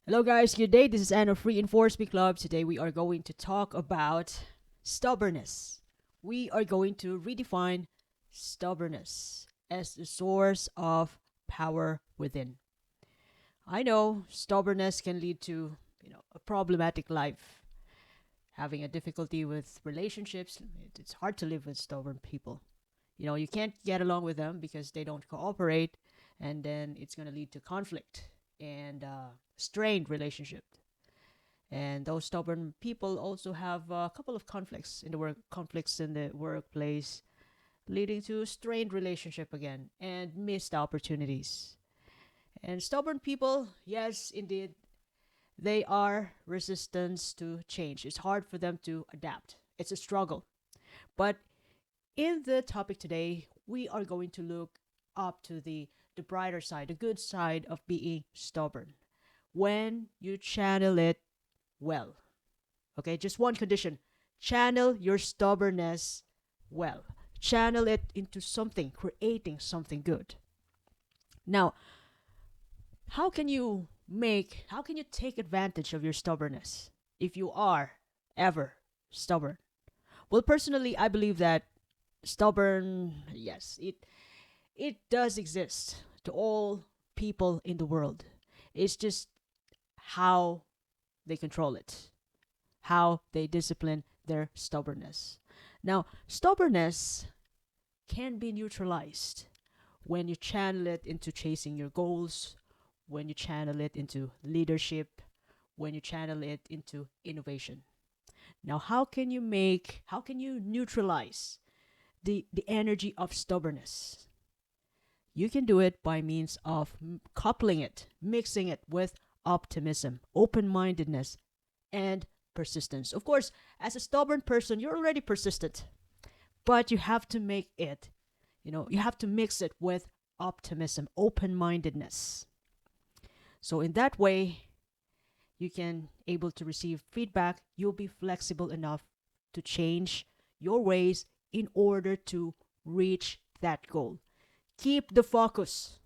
Hello, guys. Good day. This is Anna Free Enforcement Club. Today, we are going to talk about stubbornness. We are going to redefine stubbornness as the source of power within. I know stubbornness can lead to, a problematic life. Having a difficulty with relationships, it's hard to live with stubborn people. You can't get along with them because they don't cooperate, and then it's going to lead to conflict and strained relationship. And those stubborn people also have a couple of conflicts in the workplace, leading to strained relationship again and missed opportunities. And stubborn people, yes, indeed, they are resistance to change. It's hard for them to adapt. It's a struggle. But in the topic today, we are going to look up to the brighter side, the good side of being stubborn. When you channel it well. Okay, just one condition: channel your stubbornness well. Channel it into something, creating something good. Now, how can you take advantage of your stubbornness if you are ever stubborn? Well, personally, I believe that stubborn, yes, it does exist to all people in the world. It's just how they control it, how they discipline their stubbornness. Now, stubbornness can be neutralized when you channel it into chasing your goals, when you channel it into leadership, when you channel it into innovation. Now, how can you neutralize the energy of stubbornness? You can do it by means of coupling it, mixing it with optimism, open mindedness, and persistence. Of course, as a stubborn person, you're already persistent, but you have to make it, you have to mix it with optimism, open mindedness. So, in that way, you can able to receive feedback. You'll be flexible enough to change your ways in order to reach that goal. Keep the focus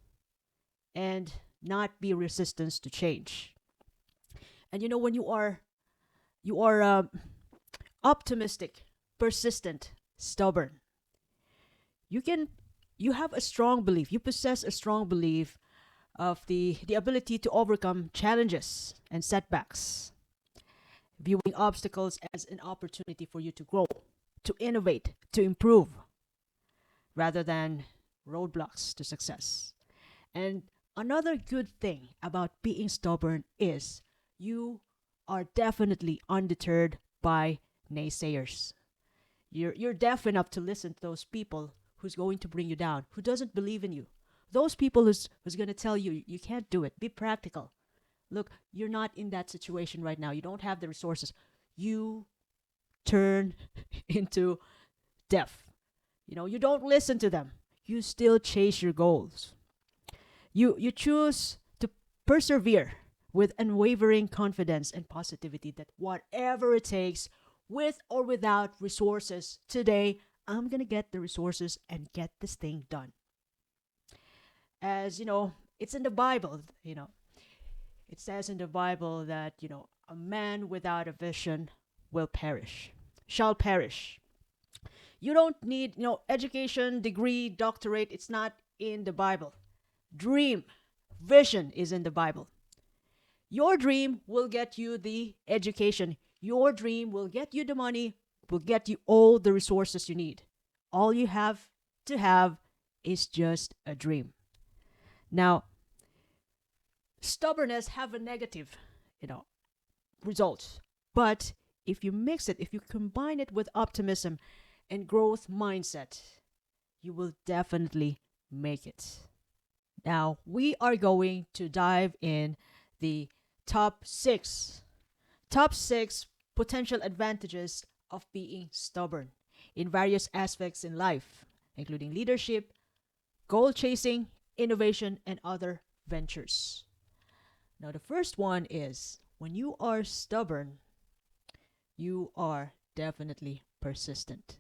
and not be resistance to change. And when you are optimistic, persistent, stubborn, you can you have a strong belief. You possess a strong belief of the ability to overcome challenges and setbacks, viewing obstacles as an opportunity for you to grow, to innovate, to improve, rather than roadblocks to success. And another good thing about being stubborn is you are definitely undeterred by naysayers. You're deaf enough to listen to those people who's going to bring you down, who doesn't believe in you. Those people who's going to tell you you can't do it. Be practical. Look, you're not in that situation right now. You don't have the resources. You turn into deaf. You don't listen to them. You still chase your goals. You choose to persevere with unwavering confidence and positivity that whatever it takes, with or without resources, today I'm going to get the resources and get this thing done. As it's in the Bible, it says in the Bible that, a man without a vision will perish, shall perish. You don't need, education, degree, doctorate. It's not in the Bible. Dream, vision is in the Bible. Your dream will get you the education. Your dream will get you the money, will get you all the resources you need. All you have to have is just a dream. Now, stubbornness have a negative, results. But if you mix it, if you combine it with optimism and growth mindset, you will definitely make it. Now, we are going to dive in the top six potential advantages of being stubborn in various aspects in life, including leadership, goal chasing, innovation, and other ventures. Now, the first one is when you are stubborn, you are definitely persistent.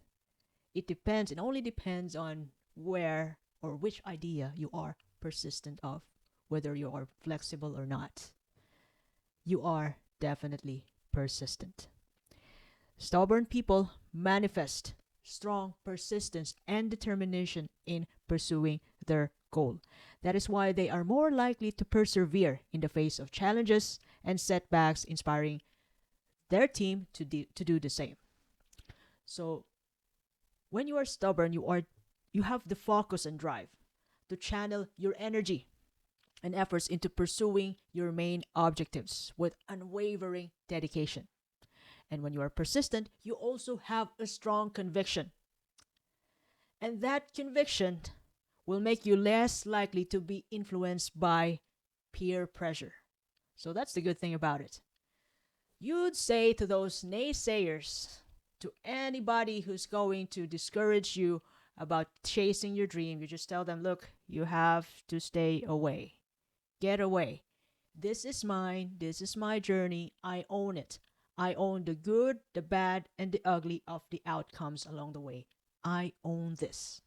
It only depends on where or which idea you are persistent of. whether you are flexible or not. You are definitely persistent. Stubborn people manifest strong persistence and determination in pursuing their goal. That is why they are more likely to persevere in the face of challenges and setbacks, inspiring their team to do the same. So, when you are stubborn, you have the focus and drive to channel your energy and efforts into pursuing your main objectives with unwavering dedication. And when you are persistent, you also have a strong conviction. And that conviction will make you less likely to be influenced by peer pressure. So that's the good thing about it. You'd say to those naysayers, to anybody who's going to discourage you about chasing your dream, you just tell them, look, you have to stay away. Get away. This is mine. This is my journey. I own it. I own the good, the bad, and the ugly of the outcomes along the way. I own this.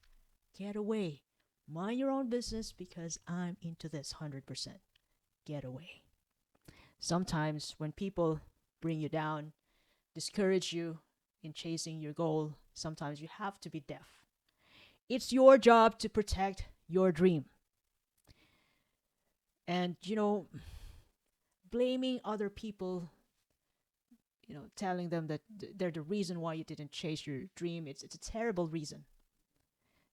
Get away. Mind your own business because I'm into this 100%. Get away. Sometimes when people bring you down, discourage you in chasing your goal, sometimes you have to be deaf. It's your job to protect your dream. And, blaming other people, telling them that they're the reason why you didn't chase your dream, it's a terrible reason.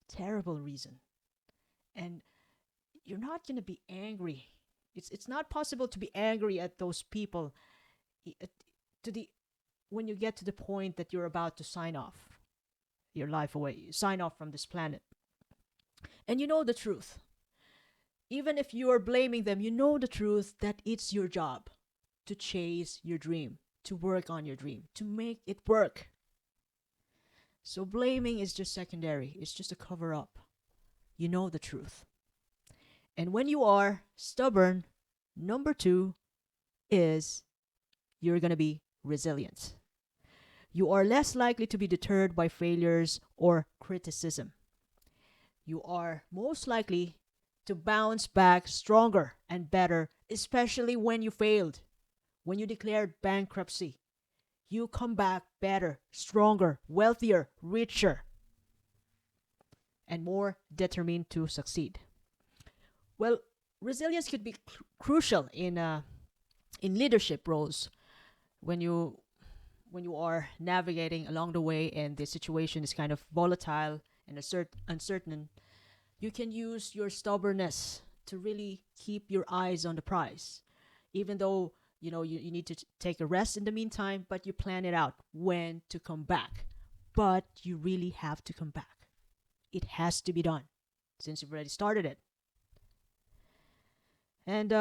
Terrible reason. And you're not going to be angry. It's not possible to be angry at those people to the when you get to the point that you're about to sign off your life away, sign off from this planet. And you know the truth. Even if you are blaming them, you know the truth that it's your job to chase your dream, to work on your dream, to make it work. So blaming is just secondary. It's just a cover up. You know the truth. And when you are stubborn, number 2 is you're going to be resilient. You are less likely to be deterred by failures or criticism. You are most likely to bounce back stronger and better, especially when you failed, when you declared bankruptcy. You come back better, stronger, wealthier, richer, and more determined to succeed. Well, resilience could be crucial in leadership roles when you are navigating along the way and the situation is kind of volatile and uncertain. You can use your stubbornness to really keep your eyes on the prize, even though you need to take a rest in the meantime, but you plan it out when to come back. But you really have to come back. It has to be done since you've already started it. And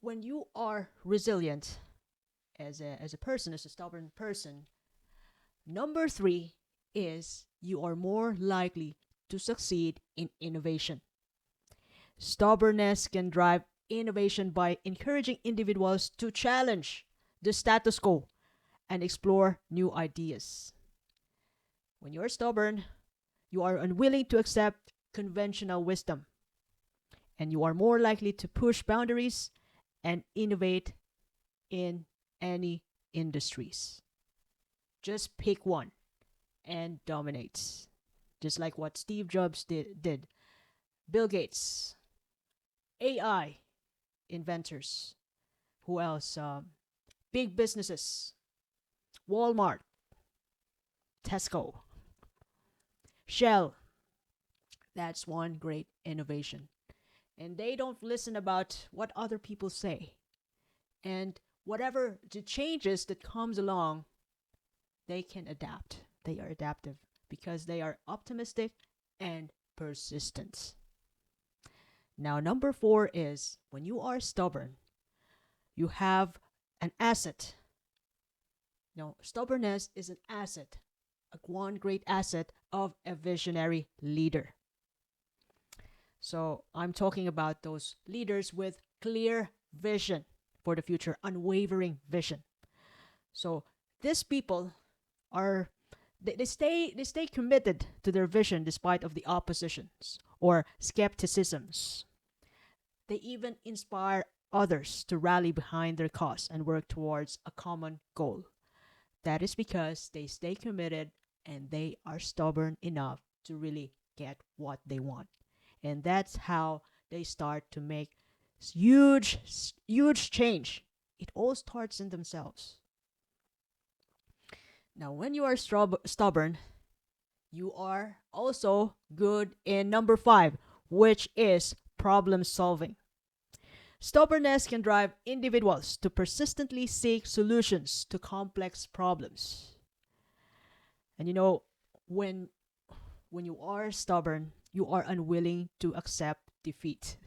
when you are resilient as a person, as a stubborn person, number 3 is you are more likely to succeed in innovation. Stubbornness can drive innovation by encouraging individuals to challenge the status quo and explore new ideas. When you are stubborn, you are unwilling to accept conventional wisdom, and you are more likely to push boundaries and innovate in any industries. Just pick one and dominate. Just like what Steve Jobs did. Bill Gates, AI inventors. Who else? Big businesses. Walmart, Tesco, Shell. That's one great innovation. And they don't listen about what other people say. And whatever the changes that comes along, they can adapt. They are adaptive because they are optimistic and persistent. Now, number 4 is when you are stubborn, you have an asset. Now, stubbornness is an asset, one great asset of a visionary leader. So I'm talking about those leaders with clear vision for the future, unwavering vision. So these people they stay committed to their vision despite of the oppositions or skepticisms. They even inspire others to rally behind their cause and work towards a common goal. That is because they stay committed and they are stubborn enough to really get what they want. And that's how they start to make huge, huge change. It all starts in themselves. Now, when you are stubborn, you are also good in number five, which is problem solving. Stubbornness can drive individuals to persistently seek solutions to complex problems. And when when you are stubborn, you are unwilling to accept defeat.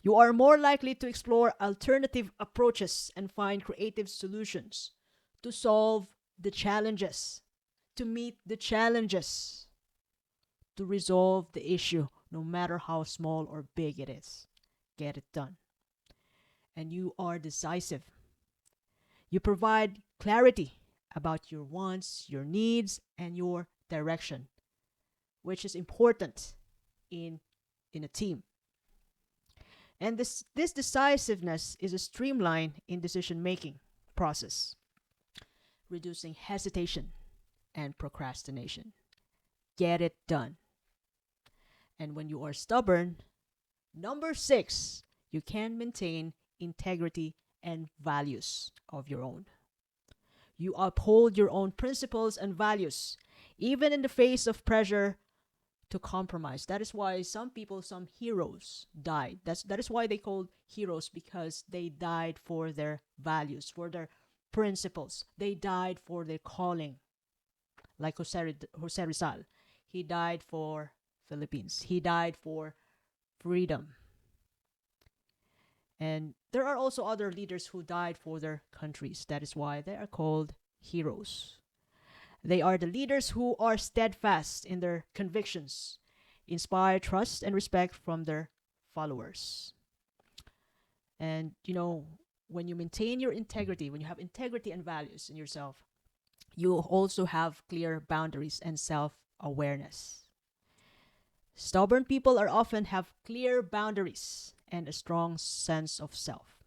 You are more likely to explore alternative approaches and find creative solutions to solve the challenges, to meet the challenges, to resolve the issue, no matter how small or big it is. Get it done. And you are decisive. You provide clarity about your wants, your needs, and your direction, which is important in a team. And this decisiveness is a streamline in decision making process, reducing hesitation and procrastination. Get it done. And when you are stubborn, number six, you can maintain integrity and values of your own. You uphold your own principles and values, even in the face of pressure to compromise. That is why some people, some heroes died. That is why they called heroes, because they died for their values, for their principles. They died for their calling. Like Jose Rizal, he died for Philippines. He died for freedom. And there are also other leaders who died for their countries. That is why they are called heroes. They are the leaders who are steadfast in their convictions, inspire trust and respect from their followers. And when you maintain your integrity, when you have integrity and values in yourself, you also have clear boundaries and self-awareness. Stubborn people are often have clear boundaries and a strong sense of self.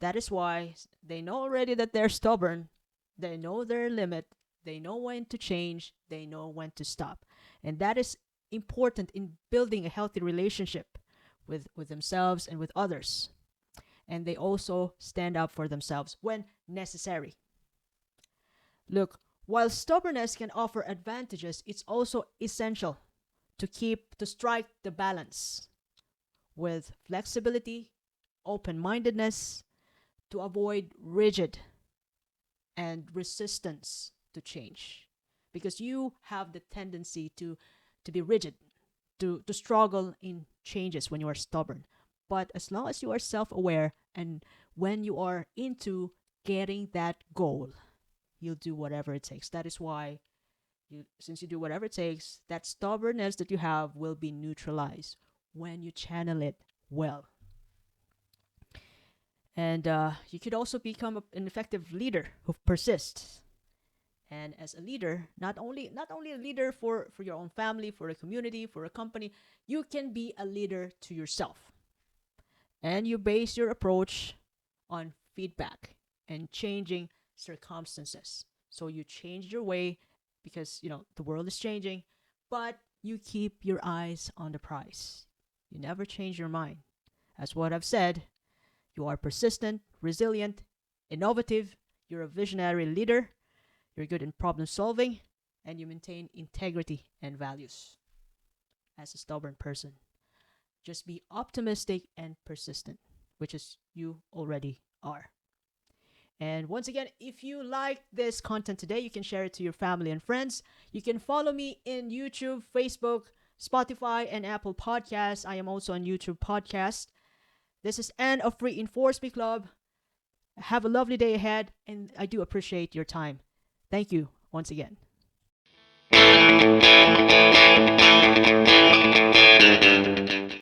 That is why they know already that they're stubborn. They know their limit. They know when to change. They know when to stop. And that is important in building a healthy relationship with themselves and with others. And they also stand up for themselves when necessary. Look, while stubbornness can offer advantages, it's also essential to strike the balance with flexibility, open-mindedness, to avoid rigid and resistance to change. Because you have the tendency to be rigid, to struggle in changes when you are stubborn. But as long as you are self-aware and when you are into getting that goal, you'll do whatever it takes. That is why since you do whatever it takes, that stubbornness that you have will be neutralized when you channel it well. And you could also become an effective leader who persists. And as a leader, not only a leader for your own family, for a community, for a company, you can be a leader to yourself. And you base your approach on feedback and changing circumstances. So you change your way because the world is changing, but you keep your eyes on the prize. You never change your mind. As what I've said, you are persistent, resilient, innovative, you're a visionary leader, you're good in problem solving, and you maintain integrity and values as a stubborn person. Just be optimistic and persistent, which is you already are. And once again, if you like this content today, you can share it to your family and friends. You can follow me in YouTube, Facebook, Spotify, and Apple Podcasts. I am also on YouTube Podcast. This is Anne of Free Enforce Me Club. Have a lovely day ahead, and I do appreciate your time. Thank you once again.